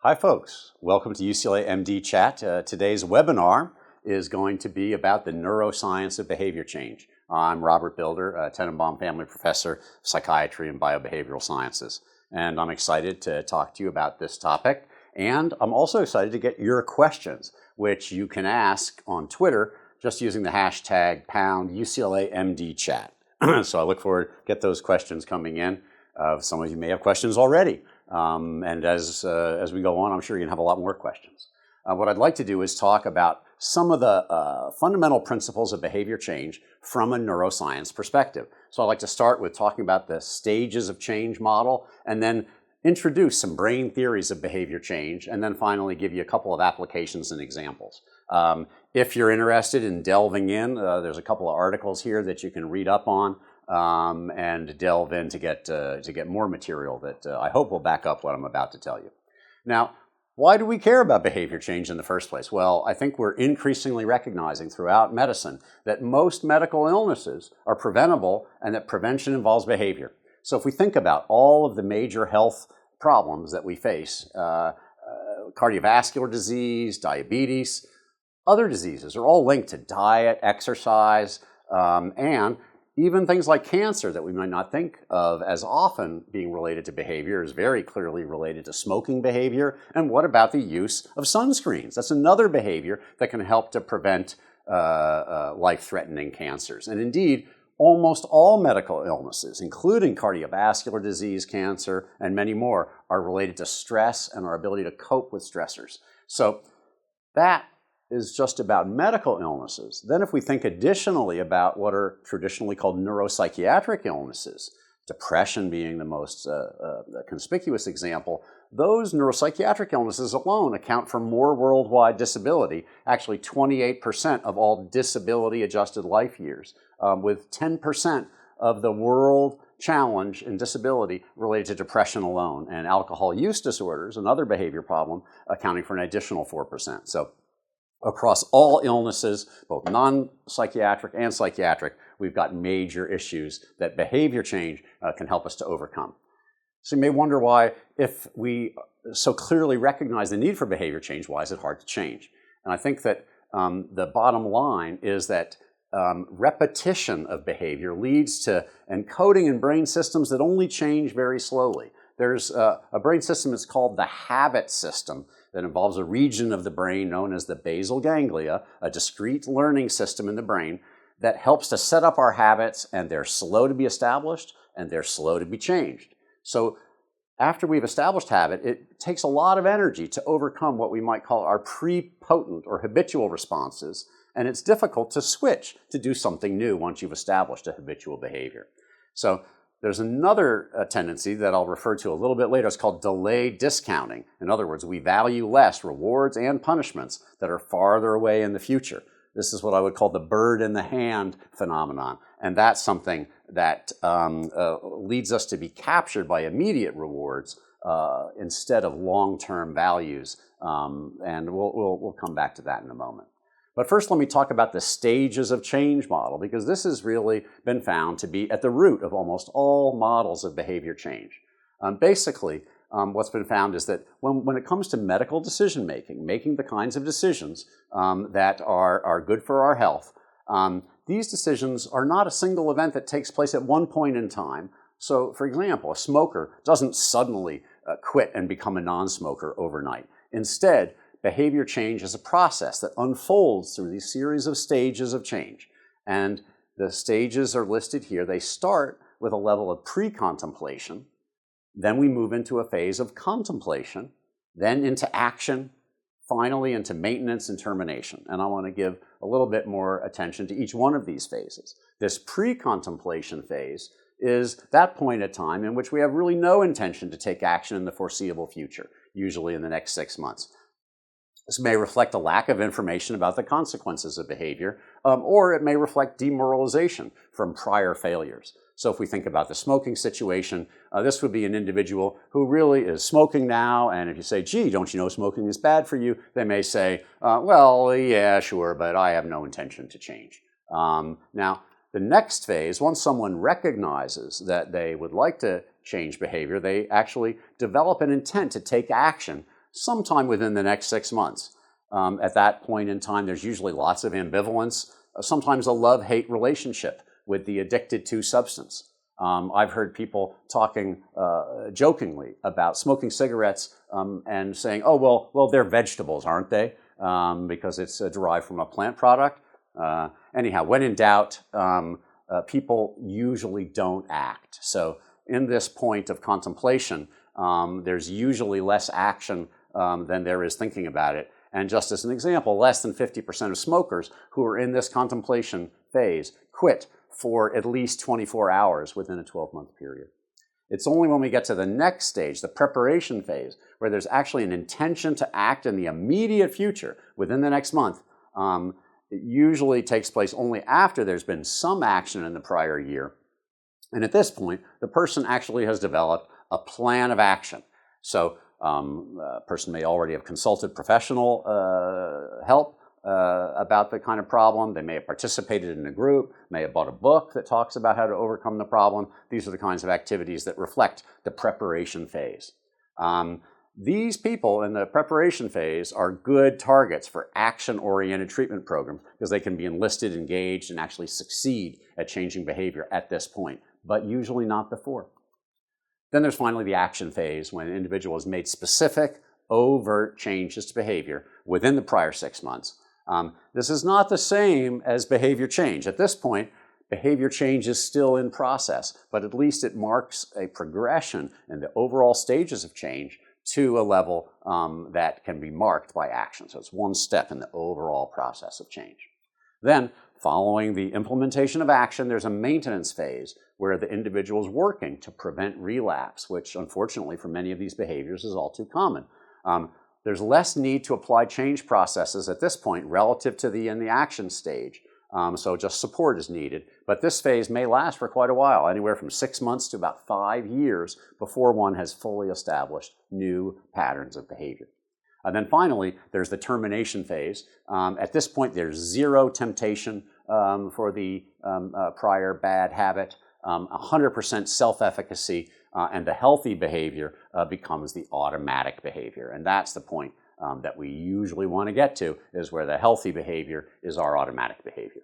Hi folks, welcome to UCLAMDChat. Today's webinar is going to be about the neuroscience of behavior change. I'm Robert Bilder, a Tenenbaum Family Professor of Psychiatry and Biobehavioral Sciences, and I'm excited to talk to you about this topic, and I'm also excited to get your questions, which you can ask on Twitter just using the hashtag #UCLAMDChat. So I look forward to get those questions coming in. Some of you may have questions already. And as we go on, I'm sure you're going to have a lot more questions. What I'd like to do is talk about some of the fundamental principles of behavior change from a neuroscience perspective. So I'd like to start with talking about the stages of change model, and then introduce some brain theories of behavior change, and then finally give you a couple of applications and examples. If you're interested in delving in, there's a couple of articles here that you can read up on. And delve in to get more material that I hope will back up what I'm about to tell you. Now, why do we care about behavior change in the first place? Well, I think we're increasingly recognizing throughout medicine that most medical illnesses are preventable and that prevention involves behavior. So if we think about all of the major health problems that we face, cardiovascular disease, diabetes, other diseases are all linked to diet, exercise, and even things like cancer that we might not think of as often being related to behavior is very clearly related to smoking behavior. And what about the use of sunscreens? That's another behavior that can help to prevent life-threatening cancers. And indeed, almost all medical illnesses, including cardiovascular disease, cancer, and many more, are related to stress and our ability to cope with stressors. So that is just about medical illnesses. Then if we think additionally about what are traditionally called neuropsychiatric illnesses, depression being the most conspicuous example, those neuropsychiatric illnesses alone account for more worldwide disability, actually 28% of all disability-adjusted life years, with 10% of the world challenge in disability related to depression alone, and alcohol use disorders, another behavior problem, accounting for an additional 4%. So across all illnesses, both non-psychiatric and psychiatric, we've got major issues that behavior change can help us to overcome. So you may wonder why, if we so clearly recognize the need for behavior change, why is it hard to change? And I think that the bottom line is that repetition of behavior leads to encoding in brain systems that only change very slowly. There's a brain system that's called the habit system, that involves a region of the brain known as the basal ganglia, a discrete learning system in the brain that helps to set up our habits, and they're slow to be established and they're slow to be changed. So after we've established habit, it takes a lot of energy to overcome what we might call our prepotent or habitual responses, and it's difficult to switch to do something new once you've established a habitual behavior. So there's another tendency that I'll refer to a little bit later. It's called delayed discounting. In other words, we value less rewards and punishments that are farther away in the future. This is what I would call the bird in the hand phenomenon. And that's something that leads us to be captured by immediate rewards instead of long-term values. And we'll come back to that in a moment. But first, let me talk about the stages of change model, because this has really been found to be at the root of almost all models of behavior change. Basically, what's been found is that when it comes to medical decision making, making the kinds of decisions that are good for our health, these decisions are not a single event that takes place at one point in time. So, for example, a smoker doesn't suddenly quit and become a non-smoker overnight. Instead, behavior change is a process that unfolds through these series of stages of change. And the stages are listed here. They start with a level of pre-contemplation, then we move into a phase of contemplation, then into action, finally into maintenance and termination. And I want to give a little bit more attention to each one of these phases. This pre-contemplation phase is that point of time in which we have really no intention to take action in the foreseeable future, usually in the next 6 months. This may reflect a lack of information about the consequences of behavior, or it may reflect demoralization from prior failures. So if we think about the smoking situation, this would be an individual who really is smoking now, and if you say, gee, don't you know smoking is bad for you? They may say, well, yeah, sure, but I have no intention to change. Now, the next phase, once someone recognizes that they would like to change behavior, they actually develop an intent to take action sometime within the next 6 months. At that point in time, there's usually lots of ambivalence, sometimes a love-hate relationship with the addicted to substance. I've heard people talking jokingly about smoking cigarettes and saying, oh, well, they're vegetables, aren't they? Because it's derived from a plant product. Anyhow, when in doubt, people usually don't act. So in this point of contemplation, there's usually less action than there is thinking about it. And just as an example, less than 50% of smokers who are in this contemplation phase quit for at least 24 hours within a 12-month period. It's only when we get to the next stage, the preparation phase, where there's actually an intention to act in the immediate future within the next month. It usually takes place only after there's been some action in the prior year. And at this point, the person actually has developed a plan of action. So a person may already have consulted professional help about the kind of problem. They may have participated in a group, may have bought a book that talks about how to overcome the problem. These are the kinds of activities that reflect the preparation phase. These people in the preparation phase are good targets for action-oriented treatment programs because they can be enlisted, engaged, and actually succeed at changing behavior at this point, but usually not before. Then there's finally the action phase when an individual has made specific, overt changes to behavior within the prior 6 months. This is not the same as behavior change. At this point, behavior change is still in process, but at least it marks a progression in the overall stages of change to a level that can be marked by action. So it's one step in the overall process of change. Then, following the implementation of action, there's a maintenance phase where the individual is working to prevent relapse, which unfortunately for many of these behaviors is all too common. There's less need to apply change processes at this point relative to in the action stage. So just support is needed. But this phase may last for quite a while, anywhere from 6 months to about 5 years before one has fully established new patterns of behavior. And then finally, there's the termination phase. At this point, there's zero temptation for the prior bad habit, 100% self-efficacy, and the healthy behavior becomes the automatic behavior. And that's the point that we usually want to get to, is where the healthy behavior is our automatic behavior.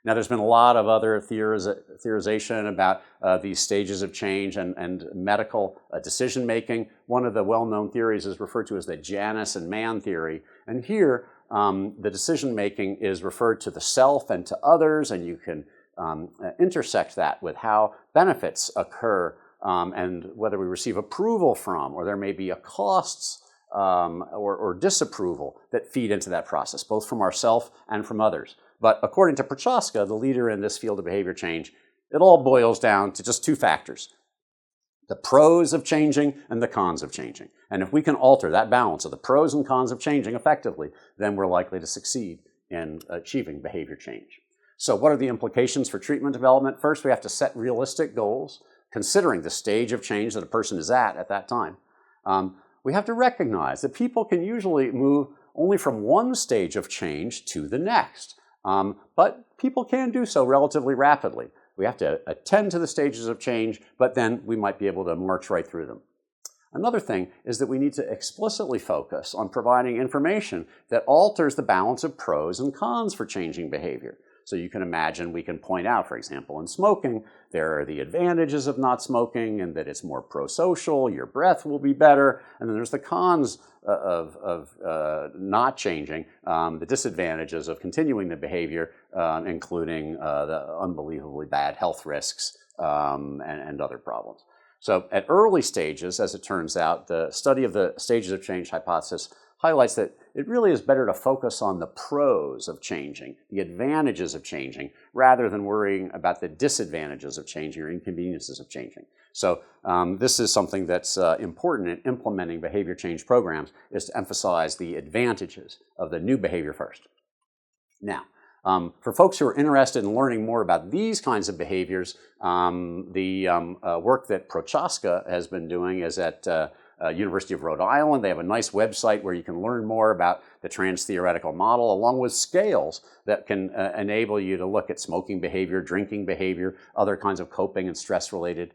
Now, there's been a lot of other theorization about these stages of change and medical decision-making. One of the well-known theories is referred to as the Janis and Mann theory. And here, the decision-making is referred to the self and to others, and you can intersect that with how benefits occur and whether we receive approval from, or there may be a costs or disapproval that feed into that process, both from ourselves and from others. But according to Prochaska, the leader in this field of behavior change, it all boils down to just two factors: the pros of changing and the cons of changing. And if we can alter that balance of the pros and cons of changing effectively, then we're likely to succeed in achieving behavior change. So what are the implications for treatment development? First, we have to set realistic goals, considering the stage of change that a person is at that time. We have to recognize that people can usually move only from one stage of change to the next. But people can do so relatively rapidly. We have to attend to the stages of change, but then we might be able to march right through them. Another thing is that we need to explicitly focus on providing information that alters the balance of pros and cons for changing behavior. So you can imagine we can point out, for example, in smoking, there are the advantages of not smoking and that it's more pro-social, your breath will be better, and then there's the cons of not changing, the disadvantages of continuing the behavior, including the unbelievably bad health risks and other problems. So at early stages, as it turns out, the study of the stages of change hypothesis highlights that it really is better to focus on the pros of changing, the advantages of changing, rather than worrying about the disadvantages of changing or inconveniences of changing. So this is something that's important in implementing behavior change programs, is to emphasize the advantages of the new behavior first. Now, for folks who are interested in learning more about these kinds of behaviors, the work that Prochaska has been doing is at University of Rhode Island. They have a nice website where you can learn more about the Transtheoretical model, along with scales that can enable you to look at smoking behavior, drinking behavior, other kinds of coping and stress-related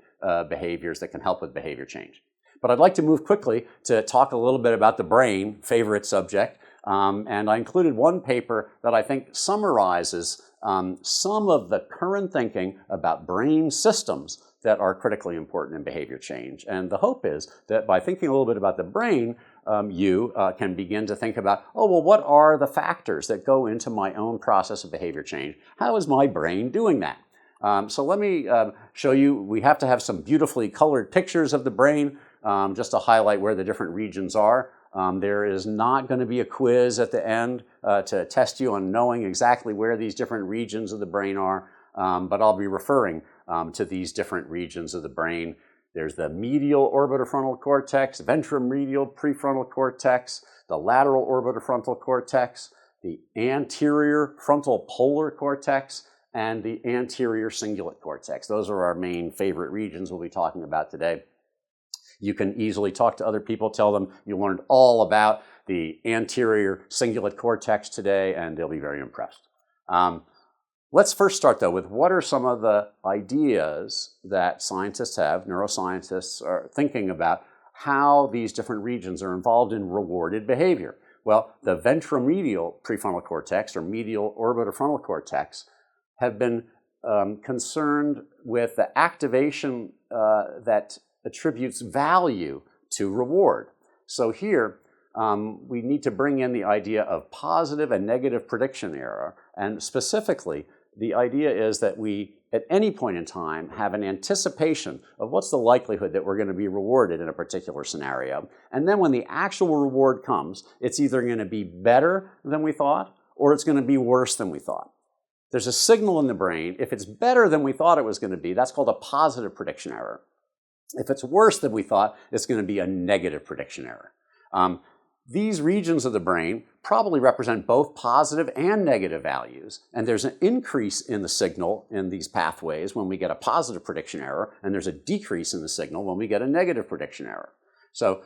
behaviors that can help with behavior change. But I'd like to move quickly to talk a little bit about the brain, favorite subject. And I included one paper that I think summarizes some of the current thinking about brain systems that are critically important in behavior change. And the hope is that by thinking a little bit about the brain, you can begin to think about, oh, well, what are the factors that go into my own process of behavior change? How is my brain doing that? So let me show you, we have to have some beautifully colored pictures of the brain just to highlight where the different regions are. There is not going to be a quiz at the end to test you on knowing exactly where these different regions of the brain are, but I'll be referring to these different regions of the brain. There's the medial orbitofrontal cortex, ventromedial prefrontal cortex, the lateral orbitofrontal cortex, the anterior frontal polar cortex, and the anterior cingulate cortex. Those are our main favorite regions we'll be talking about today. You can easily talk to other people, tell them you learned all about the anterior cingulate cortex today, and they'll be very impressed. Let's first start, though, with what are some of the ideas that scientists have, neuroscientists are thinking about how these different regions are involved in rewarded behavior. Well, the ventromedial prefrontal cortex or medial orbitofrontal cortex have been concerned with the activation that attributes value to reward. So here, we need to bring in the idea of positive and negative prediction error, and specifically, the idea is that we, at any point in time, have an anticipation of what's the likelihood that we're going to be rewarded in a particular scenario. And then when the actual reward comes, it's either going to be better than we thought, or it's going to be worse than we thought. There's a signal in the brain. If it's better than we thought it was going to be, that's called a positive prediction error. If it's worse than we thought, it's going to be a negative prediction error. These regions of the brain probably represent both positive and negative values, and there's an increase in the signal in these pathways when we get a positive prediction error, and there's a decrease in the signal when we get a negative prediction error. So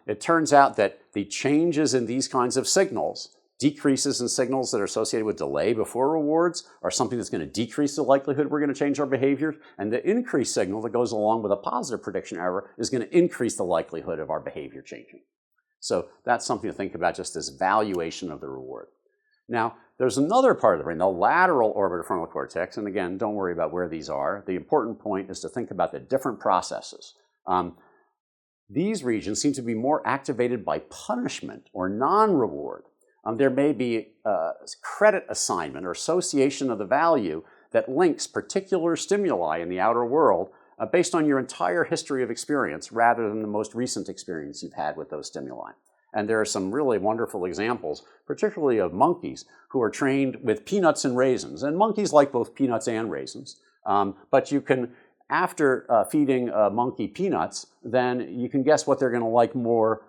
it turns out that the changes in these kinds of signals, decreases in signals that are associated with delay before rewards, are something that's going to decrease the likelihood we're going to change our behavior, and the increased signal that goes along with a positive prediction error is going to increase the likelihood of our behavior changing. So that's something to think about, just this valuation of the reward. Now, there's another part of the brain, the lateral orbitofrontal cortex, and again, don't worry about where these are. The important point is to think about the different processes. These regions seem to be more activated by punishment or non-reward. There may be credit assignment or association of the value that links particular stimuli in the outer world based on your entire history of experience rather than the most recent experience you've had with those stimuli. And there are some really wonderful examples, particularly of monkeys who are trained with peanuts and raisins. And monkeys like both peanuts and raisins. But you can, after feeding a monkey peanuts, then you can guess what they're going to like more.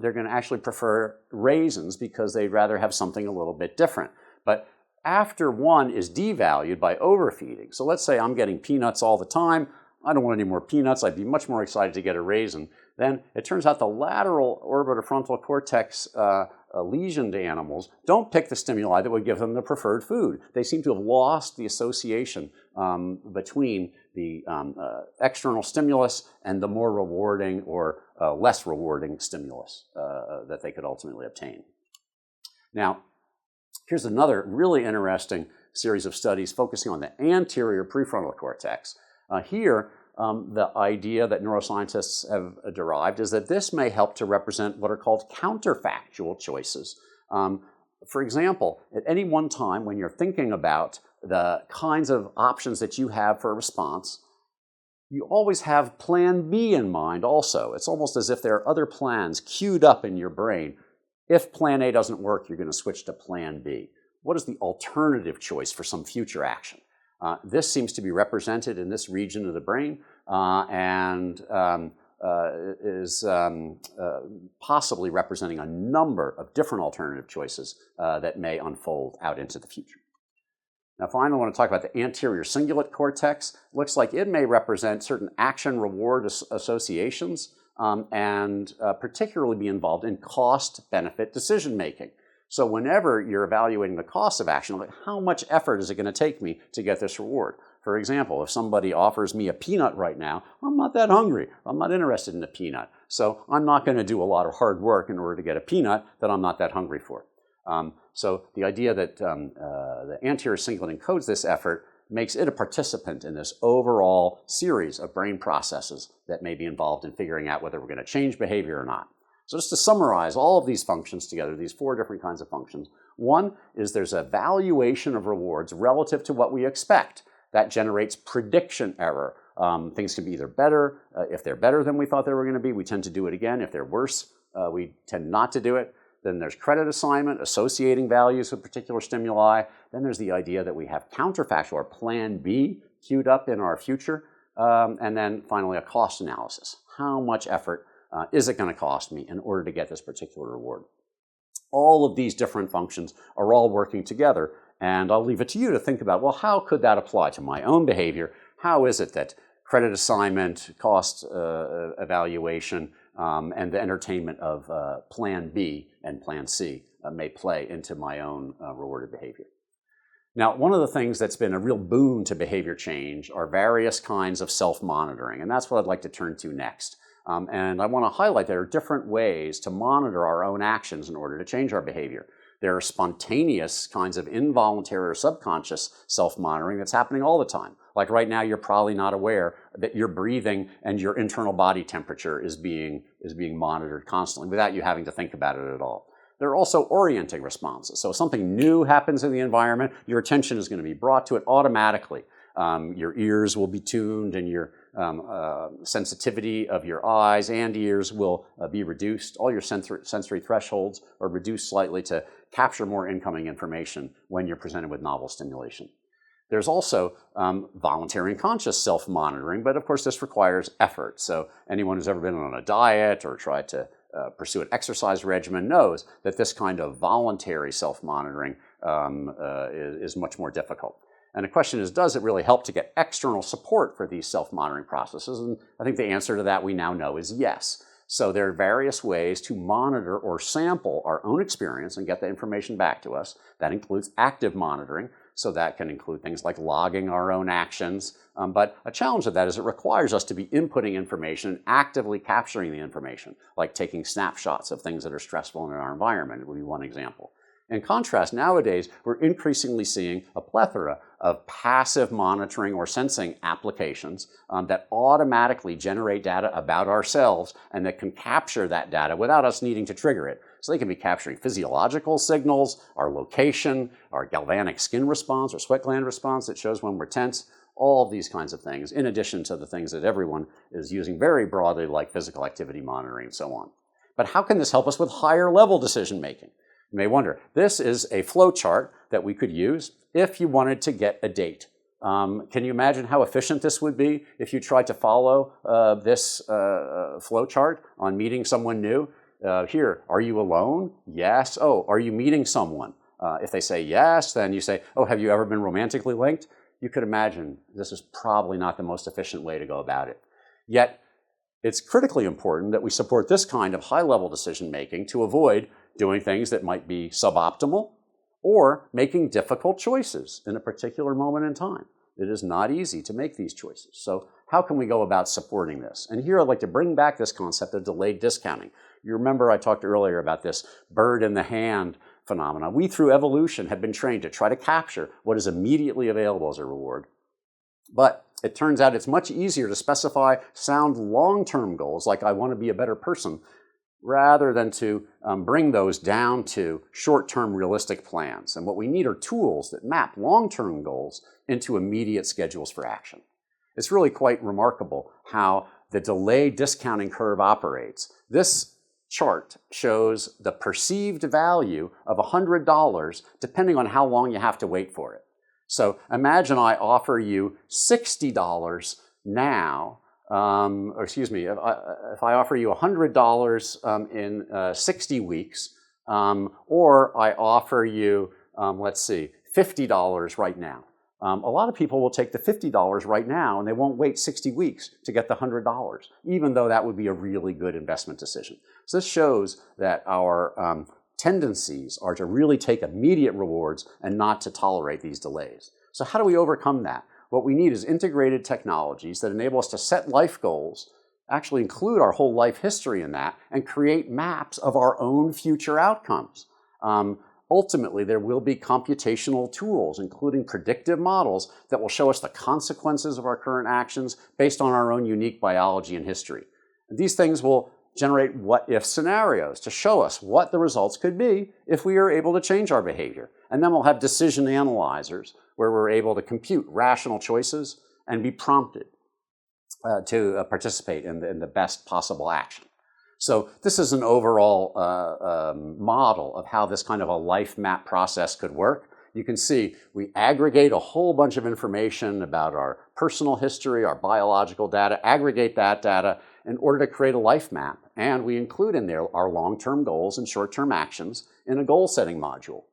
They're going to actually prefer raisins because they'd rather have something a little bit different. But after one is devalued by overfeeding, so let's say I'm getting peanuts all the time, I don't want any more peanuts, I'd be much more excited to get a raisin. Then it turns out the lateral orbitofrontal cortex lesioned animals don't pick the stimuli that would give them the preferred food. They seem to have lost the association between the external stimulus and the more rewarding or less rewarding stimulus that they could ultimately obtain. Now, here's another really interesting series of studies focusing on the anterior prefrontal cortex. Here, the idea that neuroscientists have derived is that this may help to represent what are called counterfactual choices. For example, at any one time when you're thinking about the kinds of options that you have for a response, you always have plan B in mind also. It's almost as if there are other plans queued up in your brain. If plan A doesn't work, you're going to switch to plan B. What is the alternative choice for some future action? This seems to be represented in this region of the brain and is possibly representing a number of different alternative choices that may unfold out into the future. Now, finally, I want to talk about the anterior cingulate cortex. Looks like it may represent certain action-reward associations and particularly be involved in cost-benefit decision-making. So whenever you're evaluating the cost of action, like how much effort is it going to take me to get this reward? For example, if somebody offers me a peanut right now, I'm not that hungry. I'm not interested in a peanut. So I'm not going to do a lot of hard work in order to get a peanut that I'm not that hungry for. So the idea that the anterior cingulate encodes this effort makes it a participant in this overall series of brain processes that may be involved in figuring out whether we're going to change behavior or not. So just to summarize all of these functions together, these 4 different kinds of functions. One is there's a valuation of rewards relative to what we expect. That generates prediction error. Things can be either better. If they're better than we thought they were going to be, we tend to do it again. If they're worse, we tend not to do it. Then there's credit assignment, associating values with particular stimuli. Then there's the idea that we have counterfactual, or plan B, queued up in our future. And then finally, a cost analysis. How much effort is it going to cost me in order to get this particular reward? All of these different functions are all working together, and I'll leave it to you to think about, well, how could that apply to my own behavior? How is it that credit assignment, cost evaluation, and the entertainment of Plan B and Plan C may play into my own rewarded behavior? Now, one of the things that's been a real boon to behavior change are various kinds of self-monitoring, and that's what I'd like to turn to next. And I want to highlight there are different ways to monitor our own actions in order to change our behavior. There are spontaneous kinds of involuntary or subconscious self-monitoring that's happening all the time. Like right now, you're probably not aware that your breathing and your internal body temperature is being monitored constantly without you having to think about it at all. There are also orienting responses. So if something new happens in the environment, your attention is going to be brought to it automatically. Your ears will be tuned, and your sensitivity of your eyes and ears will be reduced. All your sensory thresholds are reduced slightly to capture more incoming information when you're presented with novel stimulation. There's also voluntary and conscious self-monitoring, but of course this requires effort. So anyone who's ever been on a diet or tried to pursue an exercise regimen knows that this kind of voluntary self-monitoring is much more difficult. And the question is, does it really help to get external support for these self-monitoring processes? And I think the answer to that we now know is yes. So there are various ways to monitor or sample our own experience and get the information back to us. That includes active monitoring. So that can include things like logging our own actions. But a challenge of that is it requires us to be inputting information and actively capturing the information, like taking snapshots of things that are stressful in our environment would be one example. In contrast, nowadays, we're increasingly seeing a plethora of passive monitoring or sensing applications that automatically generate data about ourselves and that can capture that data without us needing to trigger it. So they can be capturing physiological signals, our location, our galvanic skin response or sweat gland response that shows when we're tense, all of these kinds of things, in addition to the things that everyone is using very broadly, like physical activity monitoring and so on. But how can this help us with higher level decision making? You may wonder, this is a flow chart that we could use if you wanted to get a date. Can you imagine how efficient this would be if you tried to follow this flow chart on meeting someone new? Here, are you alone? Yes. Oh, are you meeting someone? If they say yes, then you say, oh, have you ever been romantically linked? You could imagine this is probably not the most efficient way to go about it. Yet, it's critically important that we support this kind of high-level decision-making to avoid doing things that might be suboptimal or making difficult choices in a particular moment in time. It is not easy to make these choices. So how can we go about supporting this? And here I'd like to bring back this concept of delayed discounting. You remember I talked earlier about this bird in the hand phenomenon. We, through evolution, have been trained to try to capture what is immediately available as a reward. But it turns out it's much easier to specify sound long-term goals, like I want to be a better person, rather than to bring those down to short-term realistic plans. And what we need are tools that map long-term goals into immediate schedules for action. It's really quite remarkable how the delay discounting curve operates. This chart shows the perceived value of $100 depending on how long you have to wait for it. So imagine I offer you $60 now, if I offer you $100 in 60 weeks, or I offer you, $50 right now. A lot of people will take the $50 right now and they won't wait 60 weeks to get the $100, even though that would be a really good investment decision. So this shows that our tendencies are to really take immediate rewards and not to tolerate these delays. So how do we overcome that? What we need is integrated technologies that enable us to set life goals, actually include our whole life history in that, and create maps of our own future outcomes. Ultimately, there will be computational tools, including predictive models, that will show us the consequences of our current actions based on our own unique biology and history. And these things will generate what-if scenarios to show us what the results could be if we are able to change our behavior. And then we'll have decision analyzers where we're able to compute rational choices and be prompted to participate in the best possible action. So this is an overall model of how this kind of a life map process could work. You can see we aggregate a whole bunch of information about our personal history, our biological data, aggregate that data in order to create a life map. And we include in there our long-term goals and short-term actions in a goal-setting module.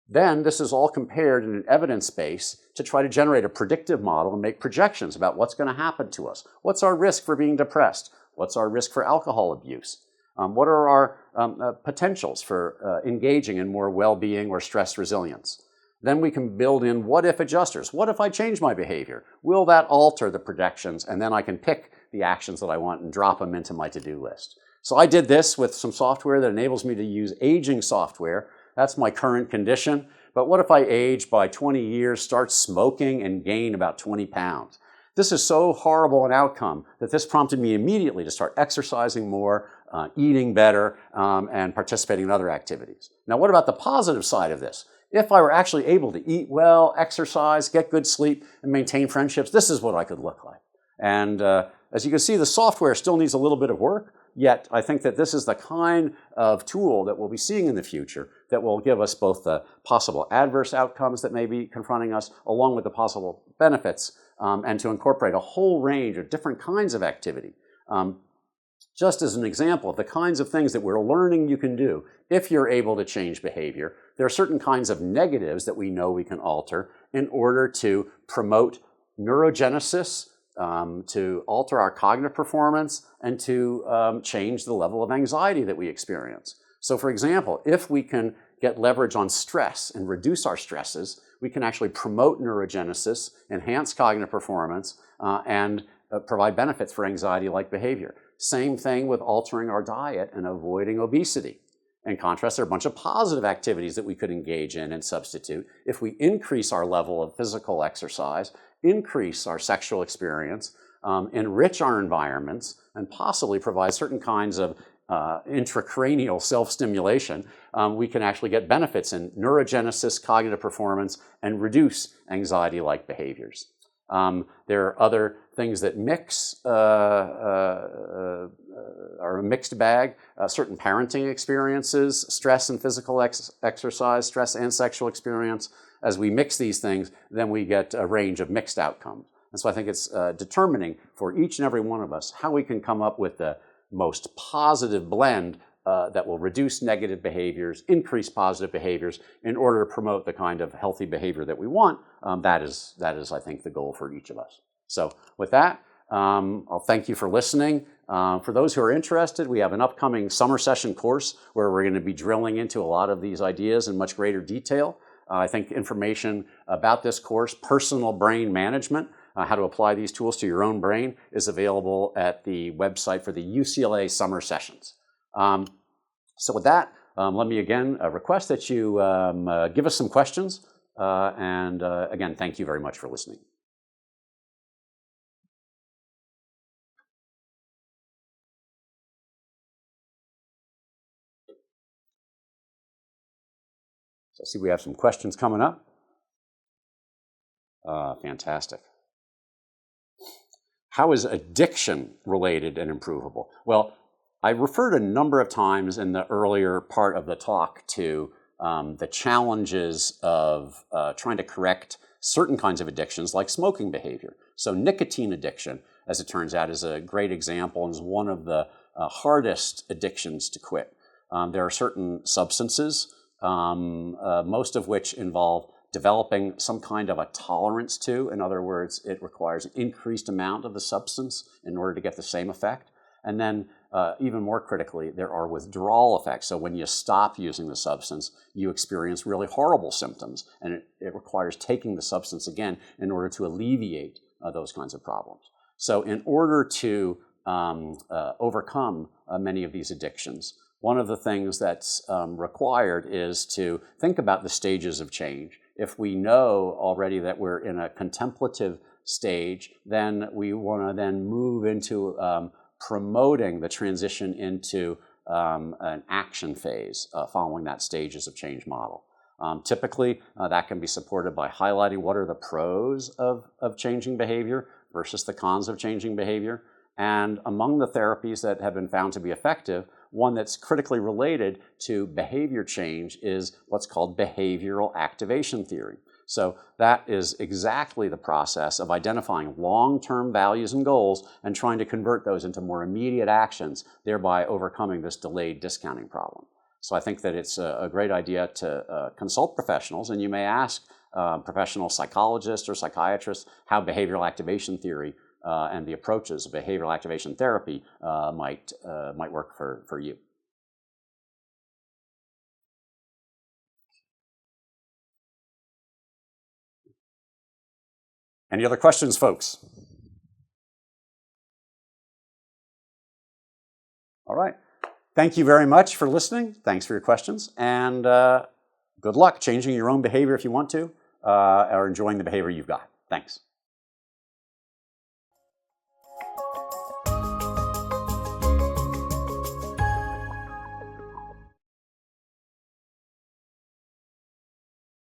Then this is all compared in an evidence base to try to generate a predictive model and make projections about what's going to happen to us. What's our risk for being depressed? What's our risk for alcohol abuse? What are our potentials for engaging in more well-being or stress resilience? Then we can build in what-if adjusters. What if I change my behavior? Will that alter the projections? And then I can pick the actions that I want and drop them into my to-do list. So I did this with some software that enables me to use aging software. That's my current condition. But what if I age by 20 years, start smoking, and gain about 20 pounds? This is so horrible an outcome that this prompted me immediately to start exercising more, eating better, and participating in other activities. Now, what about the positive side of this? If I were actually able to eat well, exercise, get good sleep, and maintain friendships, this is what I could look like. And as you can see, the software still needs a little bit of work, yet I think that this is the kind of tool that we'll be seeing in the future that will give us both the possible adverse outcomes that may be confronting us, along with the possible benefits, and to incorporate a whole range of different kinds of activity. Just as an example of the kinds of things that we're learning you can do if you're able to change behavior, there are certain kinds of negatives that we know we can alter in order to promote neurogenesis, to alter our cognitive performance, and to change the level of anxiety that we experience. So for example, if we can get leverage on stress and reduce our stresses, we can actually promote neurogenesis, enhance cognitive performance, and provide benefits for anxiety-like behavior. Same thing with altering our diet and avoiding obesity. In contrast, there are a bunch of positive activities that we could engage in and substitute if we increase our level of physical exercise, increase our sexual experience, enrich our environments, and possibly provide certain kinds of intracranial self-stimulation. We can actually get benefits in neurogenesis, cognitive performance, and reduce anxiety-like behaviors. There are other things that mix, are a mixed bag, certain parenting experiences, stress and physical exercise, stress and sexual experience. As we mix these things, then we get a range of mixed outcomes. And so I think it's determining for each and every one of us how we can come up with the most positive blend that will reduce negative behaviors, increase positive behaviors in order to promote the kind of healthy behavior that we want. That is, I think, the goal for each of us. So with that, I'll thank you for listening. For those who are interested, we have an upcoming summer session course where we're going to be drilling into a lot of these ideas in much greater detail. I think information about this course, Personal Brain Management, how to apply these tools to your own brain, is available at the website for the UCLA summer sessions. So with that, let me again request that you give us some questions. And again, thank you very much for listening. So I see we have some questions coming up. Fantastic. How is addiction related and improvable? Well, I referred a number of times in the earlier part of the talk to the challenges of trying to correct certain kinds of addictions like smoking behavior. So nicotine addiction, as it turns out, is a great example and is one of the hardest addictions to quit. There are certain substances, most of which involve developing some kind of a tolerance to. In other words, it requires an increased amount of the substance in order to get the same effect. And then even more critically, there are withdrawal effects. So when you stop using the substance, you experience really horrible symptoms, and it requires taking the substance again in order to alleviate those kinds of problems. So in order to overcome many of these addictions, one of the things that's required is to think about the stages of change. If we know already that we're in a contemplative stage, then we want to then move into promoting the transition into an action phase following that stages of change model. Typically, that can be supported by highlighting what are the pros of changing behavior versus the cons of changing behavior. And among the therapies that have been found to be effective, one that's critically related to behavior change is what's called behavioral activation theory. So that is exactly the process of identifying long-term values and goals and trying to convert those into more immediate actions, thereby overcoming this delayed discounting problem. So I think that it's a great idea to consult professionals, and you may ask professional psychologists or psychiatrists how behavioral activation theory and the approaches of behavioral activation therapy might work for you. Any other questions, folks? All right. Thank you very much for listening. Thanks for your questions. And good luck changing your own behavior if you want to, or enjoying the behavior you've got. Thanks.